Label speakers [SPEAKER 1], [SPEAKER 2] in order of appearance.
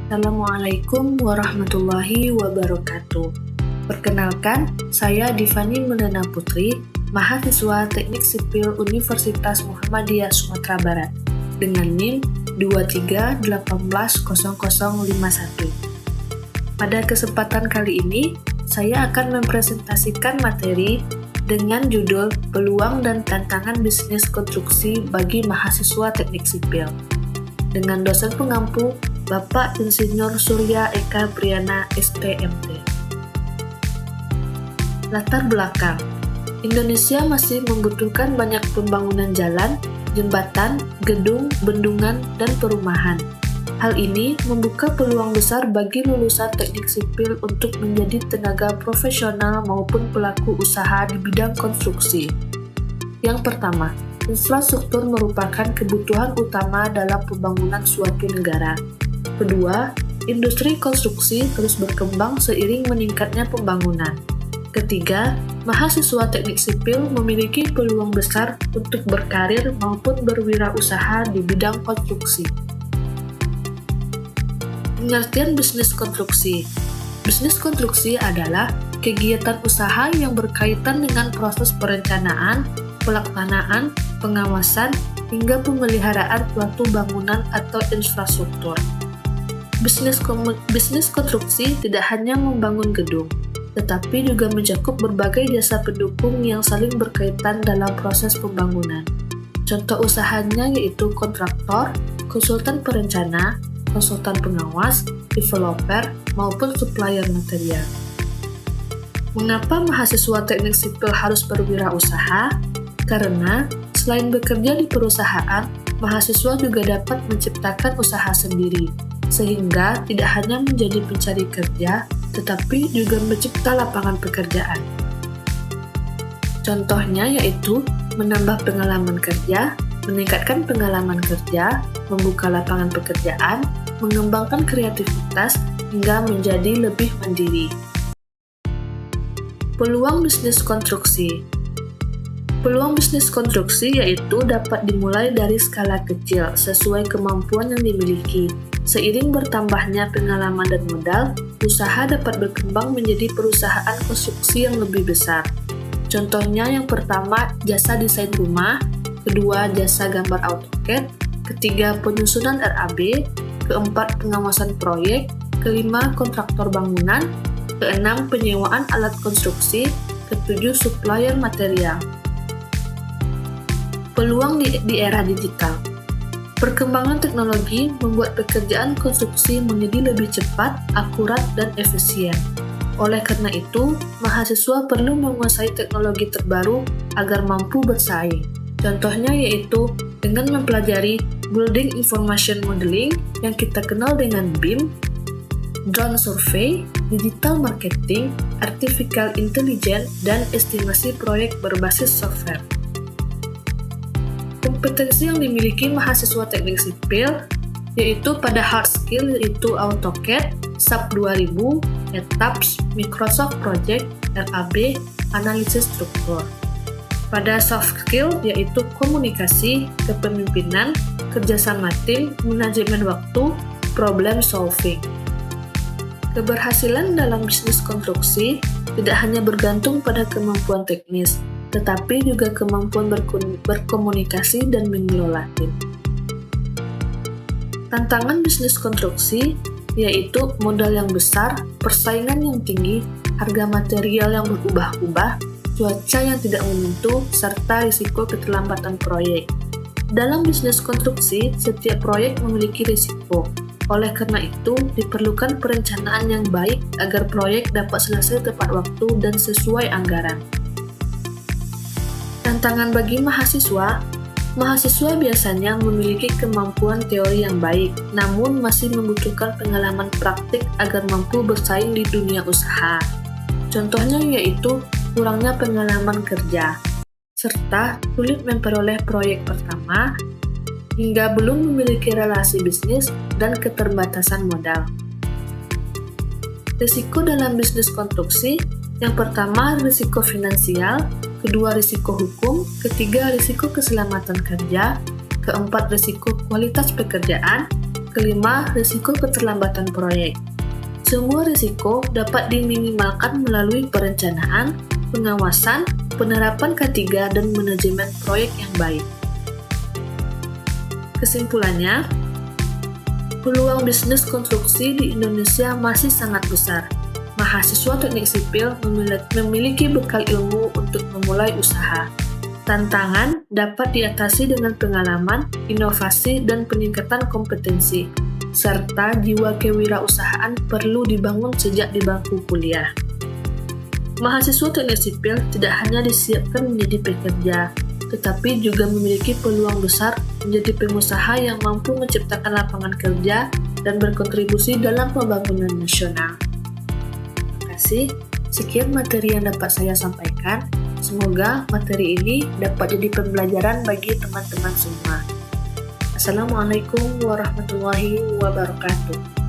[SPEAKER 1] Assalamualaikum warahmatullahi wabarakatuh. Perkenalkan, saya Divani Mendana Putri, mahasiswa Teknik Sipil Universitas Muhammadiyah Sumatera Barat, dengan NIM 23180051. Pada kesempatan kali ini, saya akan mempresentasikan materi dengan judul Peluang dan Tantangan Bisnis Konstruksi bagi Mahasiswa Teknik Sipil, dengan dosen pengampu Bapak Insinyur Surya Eka Briana, SPMT. Latar belakang: Indonesia masih membutuhkan banyak pembangunan jalan, jembatan, gedung, bendungan, dan perumahan. Hal ini membuka peluang besar bagi lulusan teknik sipil untuk menjadi tenaga profesional maupun pelaku usaha di bidang konstruksi. Yang pertama, infrastruktur merupakan kebutuhan utama dalam pembangunan suatu negara. Kedua, industri konstruksi terus berkembang seiring meningkatnya pembangunan. Ketiga, mahasiswa teknik sipil memiliki peluang besar untuk berkarir maupun berwirausaha di bidang konstruksi. Pengertian bisnis konstruksi. Bisnis konstruksi adalah kegiatan usaha yang berkaitan dengan proses perencanaan, pelaksanaan, pengawasan, hingga pemeliharaan suatu bangunan atau infrastruktur. Bisnis konstruksi tidak hanya membangun gedung, tetapi juga mencakup berbagai jasa pendukung yang saling berkaitan dalam proses pembangunan. Contoh usahanya yaitu kontraktor, konsultan perencana, konsultan pengawas, developer, maupun supplier material. Mengapa mahasiswa teknik sipil harus berwirausaha? Karena selain bekerja di perusahaan, mahasiswa juga dapat menciptakan usaha sendiri, sehingga tidak hanya menjadi pencari kerja, tetapi juga mencipta lapangan pekerjaan. Contohnya yaitu menambah pengalaman kerja, meningkatkan pengalaman kerja, membuka lapangan pekerjaan, mengembangkan kreativitas, hingga menjadi lebih mandiri. Peluang bisnis konstruksi. Peluang bisnis konstruksi yaitu dapat dimulai dari skala kecil sesuai kemampuan yang dimiliki. Seiring bertambahnya pengalaman dan modal, usaha dapat berkembang menjadi perusahaan konstruksi yang lebih besar. Contohnya yang pertama, jasa desain rumah, kedua, jasa gambar AutoCAD, ketiga, penyusunan RAB, keempat, pengawasan proyek, kelima, kontraktor bangunan, keenam, penyewaan alat konstruksi, ketujuh, supplier material. Peluang di era digital. Perkembangan teknologi membuat pekerjaan konstruksi menjadi lebih cepat, akurat, dan efisien. Oleh karena itu, mahasiswa perlu menguasai teknologi terbaru agar mampu bersaing. Contohnya yaitu dengan mempelajari Building Information Modeling yang kita kenal dengan BIM, drone survey, digital marketing, artificial intelligence, dan estimasi proyek berbasis software. Kompetensi yang dimiliki mahasiswa teknik sipil yaitu pada hard skill yaitu AutoCAD, SAP 2000, ETABS, Microsoft Project, RAB, analisis struktur. Pada soft skill yaitu komunikasi, kepemimpinan, kerjasama tim, manajemen waktu, problem solving. Keberhasilan dalam bisnis konstruksi tidak hanya bergantung pada kemampuan teknis, tetapi juga kemampuan berkomunikasi dan mengelola tim. Tantangan bisnis konstruksi yaitu modal yang besar, persaingan yang tinggi, harga material yang berubah-ubah, cuaca yang tidak menentu, serta risiko keterlambatan proyek. Dalam bisnis konstruksi, setiap proyek memiliki risiko. Oleh karena itu, diperlukan perencanaan yang baik agar proyek dapat selesai tepat waktu dan sesuai anggaran. Tantangan bagi mahasiswa biasanya memiliki kemampuan teori yang baik, namun masih membutuhkan pengalaman praktik agar mampu bersaing di dunia usaha. Contohnya yaitu kurangnya pengalaman kerja, serta sulit memperoleh proyek pertama, hingga belum memiliki relasi bisnis dan keterbatasan modal. Risiko dalam bisnis konstruksi, yang pertama risiko finansial, kedua risiko hukum, ketiga risiko keselamatan kerja, keempat risiko kualitas pekerjaan, Kelima, risiko keterlambatan proyek. Semua risiko dapat diminimalkan melalui perencanaan, pengawasan, penerapan K3, dan manajemen proyek yang baik. Kesimpulannya, peluang bisnis konstruksi di Indonesia masih sangat besar. Mahasiswa teknik sipil memiliki bekal ilmu untuk memulai usaha. Tantangan dapat diatasi dengan pengalaman, inovasi, dan peningkatan kompetensi, serta jiwa kewirausahaan perlu dibangun sejak di bangku kuliah. Mahasiswa teknik sipil tidak hanya disiapkan menjadi pekerja, tetapi juga memiliki peluang besar menjadi pengusaha yang mampu menciptakan lapangan kerja dan berkontribusi dalam pembangunan nasional. Terima kasih. Sekian materi yang dapat saya sampaikan. Semoga materi ini dapat jadi pembelajaran bagi teman-teman semua. Assalamualaikum warahmatullahi wabarakatuh.